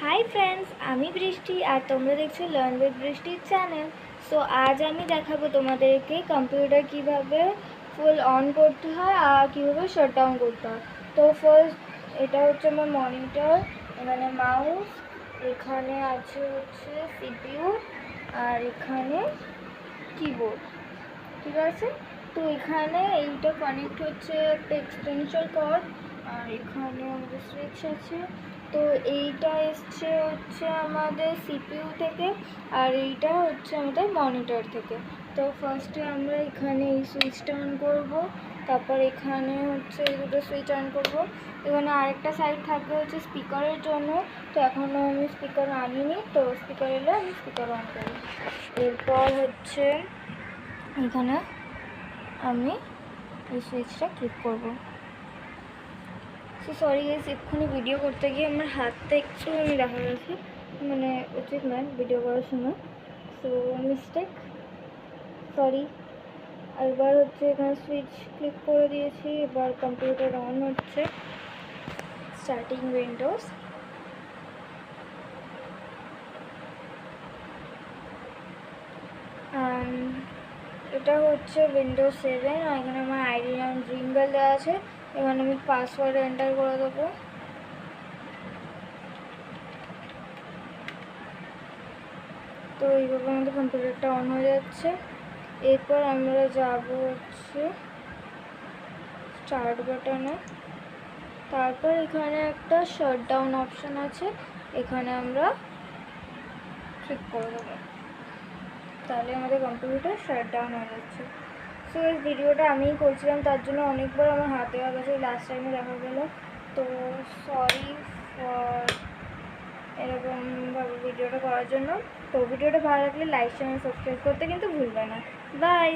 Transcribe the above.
Hi friends, আমি বৃষ্টি আর তোমরা দেখছো লার্ন উইথ বৃষ্টির চ্যানেল। সো আজ আমি দেখাবো তোমাদেরকে কম্পিউটার কিভাবে ফুল অন করতে হয় আর কীভাবে শাট ডাউন করতে হয়। তো ফার্স্ট এটা হচ্ছে আমার মনিটর, এখানে মাউস, এখানে আছে হচ্ছে সিপিইউ আর এখানে কিবোর্ড, ঠিক আছে। তো এখানে এইটা কানেক্ট হচ্ছে একটা এক্সটেনশন কর্ড আর এখানে আমাদের সুইচ আছে। তো এইটা এসছে হচ্ছে আমাদের সিপিইউ থেকে আর এইটা হচ্ছে আমাদের মনিটর থেকে। তো ফার্স্টে আমরা এখানে এই সুইচটা অন করব, তারপর এখানে হচ্ছে এই দুটো সুইচ অন করব। এখানে আরেকটা সাইড থাকবে হচ্ছে স্পিকারের জন্য, তো এখনও আমি স্পিকার আনিনি, তো স্পিকার এলে আমি স্পিকার অন করি। এরপর হচ্ছে এখানে আমি এই সুইচটা ক্লিক করব। সো সরি গাইস, এক্ষুনি ভিডিও করতে গিয়ে আমার হাতটা একটু দেখা গেছে, মানে উচিত নয় ভিডিও করার সময়, সো মিস্টেক, সরি। এবার হচ্ছে এখানে সুইচ ক্লিক করে দিয়েছি, এবার কম্পিউটার অন হচ্ছে, স্টার্টিং উইন্ডোজ। এটা হচ্ছে উইন্ডোজ 7 আর এখানে আমার আইডি নাম ড্রিমবেল দেওয়া আছে। এখানে আমি পাসওয়ার্ড এন্টার করে দেবো। তো এইভাবে আমাদের কম্পিউটারটা অন হয়ে যাচ্ছে। এরপর আমরা যাব হচ্ছে স্টার্ট বাটনে, তারপর এখানে একটা শাট ডাউন অপশান আছে, এখানে আমরা ক্লিক করে দেবো, তাহলে আমাদের কম্পিউটার শাট ডাউন হয়ে যাচ্ছে। সো এই ভিডিওটা আমিই করছিলাম, তার জন্য অনেকবার আমার হাতে গেছে, লাস্ট টাইমে দেখা গেলো। তো সরি ফর এরকমভাবে ভিডিওটা করার জন্য। তো ভিডিওটা ভালো লাগলে লাইক চ্যানেল সাবস্ক্রাইব করতে কিন্তু ভুলবে না। বাই।